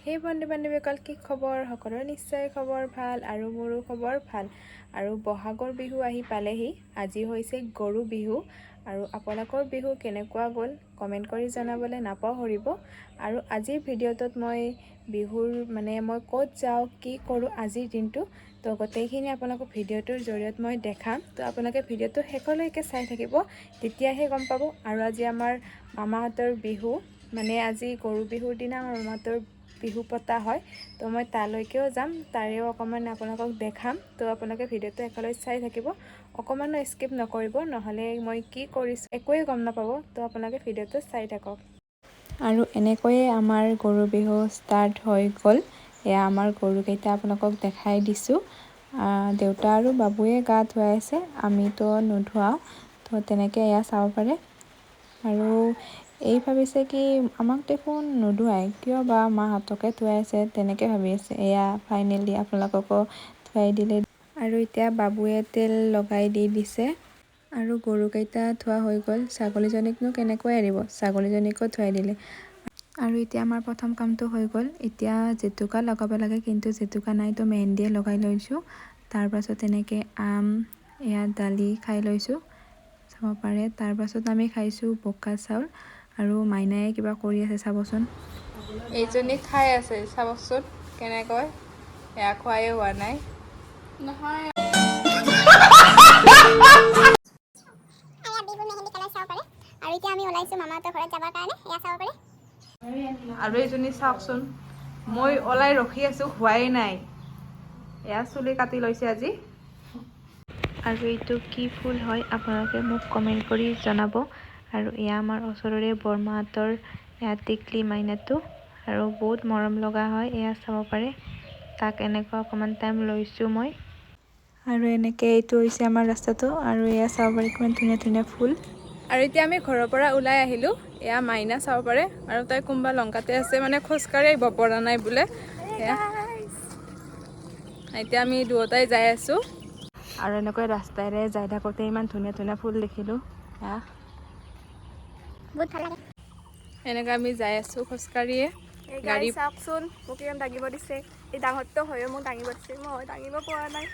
সেই বন্ধু বান্ধৱীসকল কি খবৰ? সকলোৰে নিশ্চয় খবৰ ভাল আৰু মোৰো খবৰ ভাল। আৰু বহাগৰ বিহু আহি পালেহি। আজি হৈছে গৰু বিহু আৰু আপোনালোকৰ বিহু কেনেকুৱা গ'ল কমেণ্ট কৰি জনাবলৈ নাপাহৰিব। আৰু আজিৰ ভিডিঅ'টোত মই বিহুৰ মই ক'ত যাওঁ কি কৰোঁ আজিৰ দিনটো তো গোটেইখিনি আপোনালোকক ভিডিঅ'টোৰ জৰিয়তে মই দেখাম। তো আপোনালোকে ভিডিঅ'টো শেষলৈকে চাই থাকিব, তেতিয়াহে গম পাব। আৰু আজি আমাৰ মামাহঁতৰ বিহু, আজি গৰু বিহুৰ দিনা আমাৰ মামাহঁতৰ বিহু পতা হয়। তো মই তালৈকেও যাম, তাৰেও অকণমান আপোনালোকক দেখাম। তো আপোনালোকে ভিডিঅ'টো শেষলৈ চাই থাকিব, অকণমানো স্কিপ নকৰিব, নহ'লে মই কি কৰিছোঁ একোৱেই গম নাপাব। তো আপোনালোকে ভিডিঅ'টো চাই থাকক। আৰু এনেকৈয়ে আমাৰ গৰু বিহু ষ্টাৰ্ট হৈ গ'ল। এয়া আমাৰ গৰুকেইটা আপোনালোকক দেখাই দিছোঁ। দেউতা আৰু বাবুৱে গা ধুৱাই আছে, আমিতো নোধোৱাওঁ। তো তেনেকৈ এয়া চাব পাৰে। আৰু এই ভাবিছে কি আমাক দেখোন নোধোৱাই, কিয় বা মাহঁতকে ধুৱাই আছে তেনেকৈ ভাবি আছে। এয়া ফাইনেলি আপোনালোককো ধুৱাই দিলে। আৰু এতিয়া বাবুৱে তেল লগাই দি দিছে আৰু গৰুকেইটা ধোৱা হৈ গ'ল। ছাগলীজনীকনো কেনেকৈ এৰিব, ছাগলীজনীকো ধুৱাই দিলে। আৰু এতিয়া আমাৰ প্ৰথম কামটো হৈ গ'ল। এতিয়া জেতুকা লগাব লাগে, কিন্তু জেতুকা নাই, তো মেহেন্দিয়ে লগাই লৈছোঁ। তাৰপাছত এনেকৈ আম, এয়া দালি খাই লৈছোঁ, চাব পাৰে। তাৰপাছত আমি খাইছোঁ বোকা চাউল। আৰু মাইনায়ে কিবা কৰি আছে চাবচোন, এইজনী খাই আছে চাবচোন কেনেকৈ, এয়া খোৱাই হোৱা নাই নহয়। আৰু এতিয়া আমি ওলাইছোঁ মামাহঁতৰ ঘৰত যাবৰ কাৰণে, এয়া চাব পাৰে। আৰু এইজনী চাওকচোন, মই ওলাই ৰখি আছোঁ, হোৱাই নাই। এয়া চুলি কাটি লৈছে আজি। আৰু এইটো কি ফুল হয় আপোনালোকে মোক কমেণ্ট কৰি জনাব। আৰু এয়া আমাৰ ওচৰৰে বৰমাহঁতৰ এয়া টিকলি মাইনাটো, আৰু বহুত মৰম লগা হয়। এয়া চাব পাৰে, তাক এনেকুৱা অকণমান টাইম লৈছোঁ মই। আৰু এনেকৈ এইটো হৈছে আমাৰ ৰাস্তাটো। আৰু এয়া চাব পাৰে কিমান ধুনীয়া ধুনীয়া ফুল। আৰু এতিয়া আমি ঘৰৰ পৰা ওলাই আহিলোঁ। এয়া মাইনা চাব পাৰে, আৰু তাই কোনোবা লংকাতে আছে, খোজকাঢ়ি আহিব পৰা নাই বোলে। এতিয়া আমি দুয়োটাই যাই আছোঁ। আৰু এনেকৈ ৰাস্তাৰে যাই থাকোঁতে ইমান ধুনীয়া ধুনীয়া ফুল দেখিলোঁ। বহুত ভাল লাগে। এনেকৈ আমি যাই আছোঁ খোজকাঢ়িয়ে। গাড়ী চাওকচোন মোক ইমান দাঙিব দিছে, এই ডাঙৰটো হয়ো মোক দাঙিব দিছে, মই দাঙিব পৰা নাই।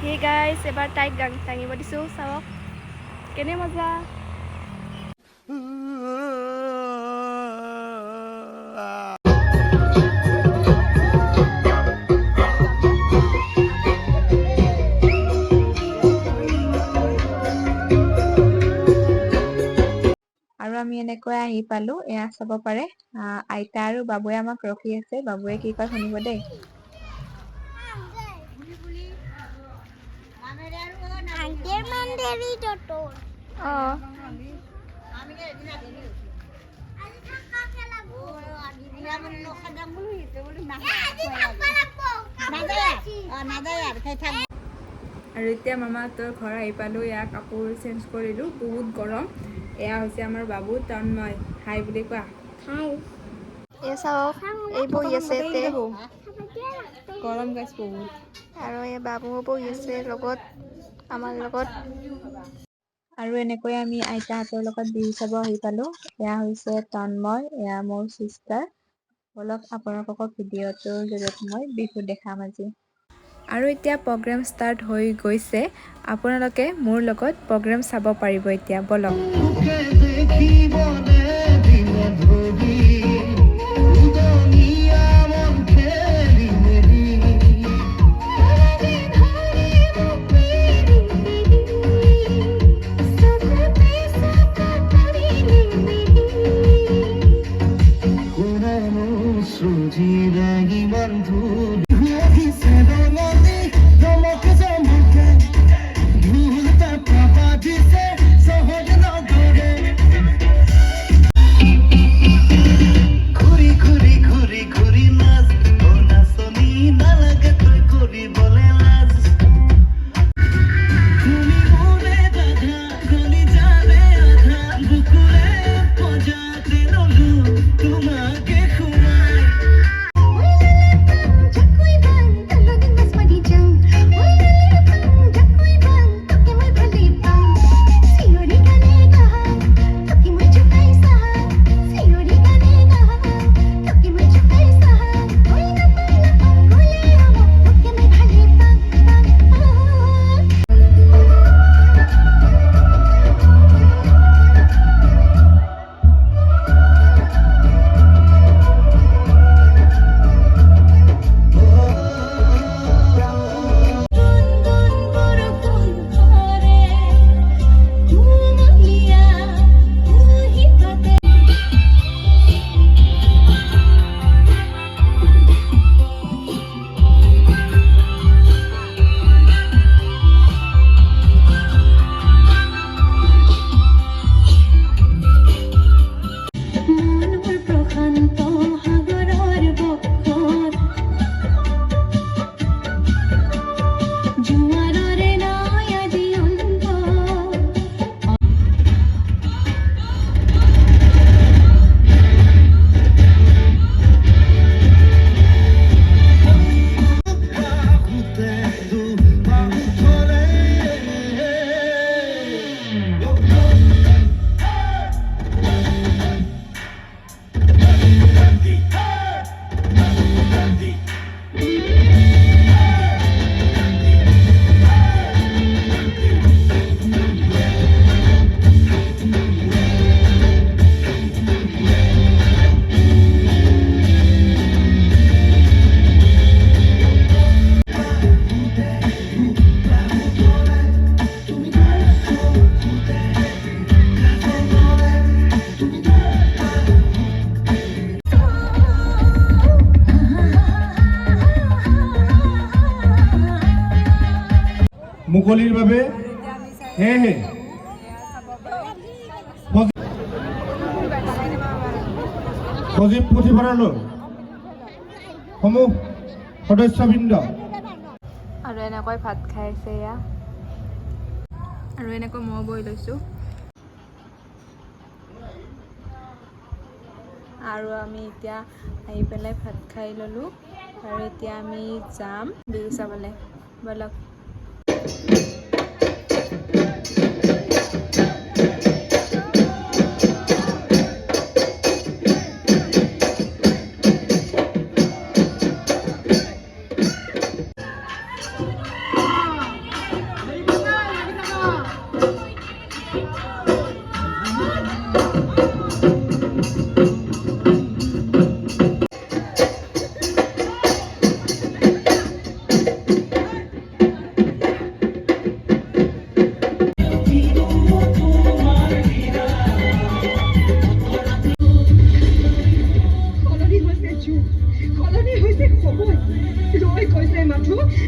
হে গাইছ, এবাৰ তাইক দাঙিব দিছোঁ, চাওক কেনে মজা। আৰু আমি এনেকৈ আহি পালোঁ। এয়া চাব পাৰে, আইতা আৰু বাবুৱে আমাক ৰখি আছে। বাবুৱে কি কয় শুনিব দেই। অঁ, আৰু এতিয়া মামাহঁতৰ ঘৰ আহি পালোঁ। এয়া কাপোৰ চেঞ্জ কৰিলোঁ, বহুত গৰম। এয়া হৈছে আমাৰ বাবু তন্ময়, হাই বুলি কোৱা। এই চাওক, এই বহি আছে ইয়াতে, গৰম গাইছ বহুত। আৰু এই বাবুও বহি আছে লগত, আমাৰ লগত। আৰু এনেকৈ আমি আইতাহঁতৰ লগত বিহু চাব আহি পালোঁ। এয়া হৈছে তন্ময়, এয়া মোৰ চিষ্টাৰ। অলপ আপোনালোকক ভিডিঅ'টোৰ জৰিয়তে মই বিহু দেখাম আজি। আৰু এতিয়া প্ৰগ্ৰেম ষ্টাৰ্ট হৈ গৈছে। আপোনালোকে মোৰ লগত প্ৰগ্ৰেম চাব পাৰিব এতিয়া, বলক। মুকলিৰ বাবে সেয়েহে সজীৱ পুথিভঁৰালৰ সমূহ সদস্যবৃন্দ আৰু এনেকৈ ভাত খাইছে এয়া আৰু এনেকৈ মই বহি লৈছোঁ আৰু আমি এতিয়া আহি পেলাই ভাত খাই ল'লোঁ আৰু এতিয়া আমি যাম বিহু চাবলৈ ব'লক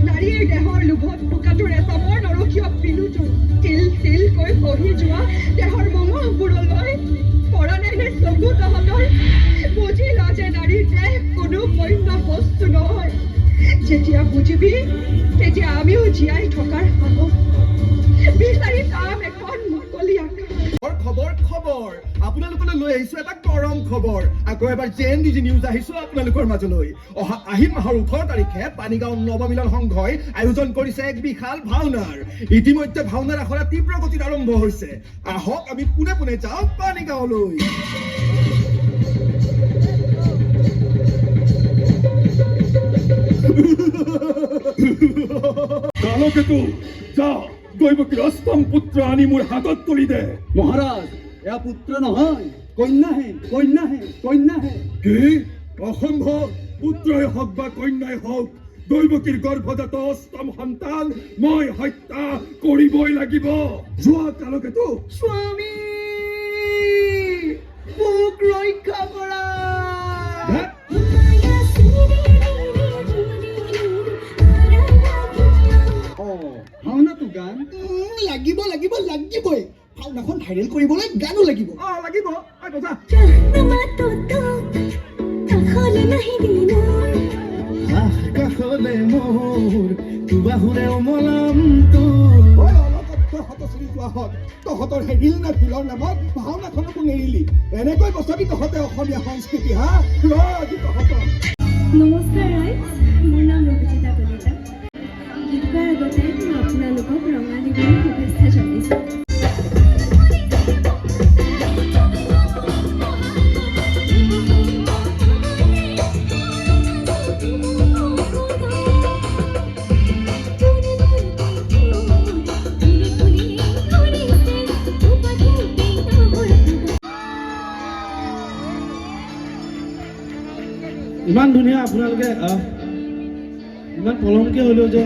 নাৰীৰ দেহৰ লোভত বোকাটোৰ এচামৰ নৰকীয় পিলুটো তিল তিলকৈ খহি যোৱা দেহৰ মঙহবোৰলৈ পৰা নাই নে চকু তহঁতৰ বুজি ল যে নাৰীৰ দেহ কোনো পণ্য বস্তু নহয় যেতিয়া বুজিবি তেতিয়া আমিও জীয়াই থকাৰ সাহস বিচাৰি পাম এখন মুকলি আকাশ খবৰ আপোনালোকলৈ লৈ আহিছো এটা গৰম খবৰ আকৌ এবাৰ JNDG নিউজ আহিছো আপোনালোকৰ মাজলৈ অহা আহিন মাহৰ 18 তাৰিখে পানীগাঁও নৱমিলন সংঘই আয়োজন কৰিছে এক বিশাল ভাওনাৰ ইতিমধ্যে ভাওনাৰ আখৰা তীব্ৰ গতিত আৰম্ভ হৈছে আহক আমি পুনে পুনে যাওঁ পানীগাঁৱলৈ কালকেতু যা দৈৱকীৰ অষ্টম পুত্ৰ আনি মোৰ হাতত তুলি দে মহাৰাজ এয়া পুত্ৰ নহয় কন্যাহে কি অসম্ভৱ পুত্ৰই হওক বা কন্যাই হওক দৈৱকীৰ গৰ্ভজাত অষ্টম সন্তান মই হত্যা কৰিবই লাগিব যোৱা কালকেতু স্বামী মোক ৰক্ষা কৰা ভাওনাটো গান লাগিবই ভাওনাখন ভাইৰেল কৰিবলৈ গানো লাগিব লাগিব কাষলে মোৰ তুবাহুৰে অমলামটো তহঁতৰ হেৰিল নে ফিলৰ নামত ভাওনাখনকো নেৰিলি এনেকৈ বচাবি তহঁতে অসমীয়া সংস্কৃতি হা আজি তহঁতৰ নমস্কাৰ ৰাইজ মোৰ নাম ৰঘুজিতা কলিতা গীত গোৱাৰ আগতে মই আপোনালোকক ৰঙালী বিহুৰ শুভেচ্ছা জনাইছোঁ ইমান ধুনীয়া আপোনালোকে ইমান পলমকৈ হ'লেও যে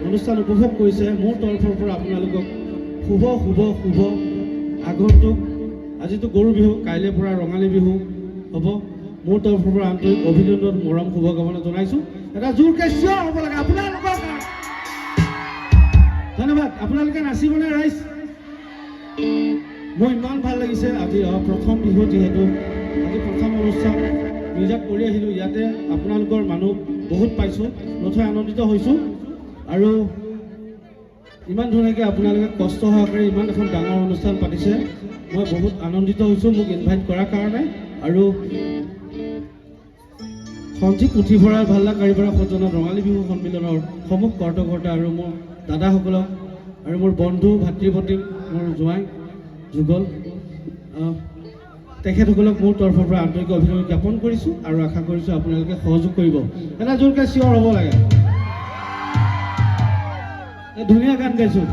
অনুষ্ঠান উপভোগ কৰিছে মোৰ তৰফৰ পৰা আপোনালোকক শুভ আগন্তুক আজিতো গৰু বিহু কাইলৈৰ পৰা ৰঙালী বিহু হ'ব মোৰ তৰফৰ পৰা আন্তৰিক অভিনন্দন মৰম শুভকামনা জনাইছোঁ এটা জোৰকৈ চিঞৰ হ'ব লাগে আপোনালোকক ধন্যবাদ আপোনালোকে নাচিবনে ৰাইজ মোৰ ইমান ভাল লাগিছে আজি প্ৰথম বিহু যিহেতু আজি প্ৰথম অনুষ্ঠান নিজাক কৰি আহিলোঁ ইয়াতে আপোনালোকৰ মানুহ বহুত পাইছোঁ নথৈ আনন্দিত হৈছোঁ আৰু ইমান ধুনীয়াকৈ আপোনালোকে কষ্ট সহকাৰে ইমান এখন ডাঙৰ অনুষ্ঠান পাতিছে মই বহুত আনন্দিত হৈছোঁ মোক ইনভাইট কৰাৰ কাৰণে আৰু সঞ্জীৱ পুথিভঁৰাল ভাল্লা কাৰিপাৰা সজনা ৰঙালী বিহু সন্মিলনৰ সমূহ কৰ্তকৰ্তা আৰু মোৰ দাদাসকলক আৰু মোৰ বন্ধু ভাতৃ ভতিম মোৰ জোঁৱাই যুগল তেখেতসকলক মোৰ তৰফৰ পৰা আন্তৰিক অভিনন্দন জ্ঞাপন কৰিছোঁ আৰু আশা কৰিছোঁ আপোনালোকে সহযোগ কৰিব এটা জোৰকৈ চিঞৰ হ'ব লাগে ধুনীয়া গান গাইছোঁ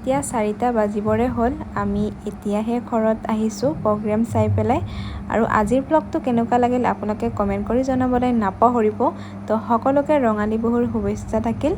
এতিয়া 4টা বাজিবৰে হ'ল। আমি এতিয়াহে ঘৰত আহিছোঁ প্ৰগ্ৰেম চাই পেলাই। আৰু আজিৰ ব্লগটো কেনেকুৱা লাগিল আপোনালোকে কমেণ্ট কৰি জনাবলৈ নাপাহৰিব। তো সকলোকে ৰঙালী বিহুৰ শুভেচ্ছা থাকিল।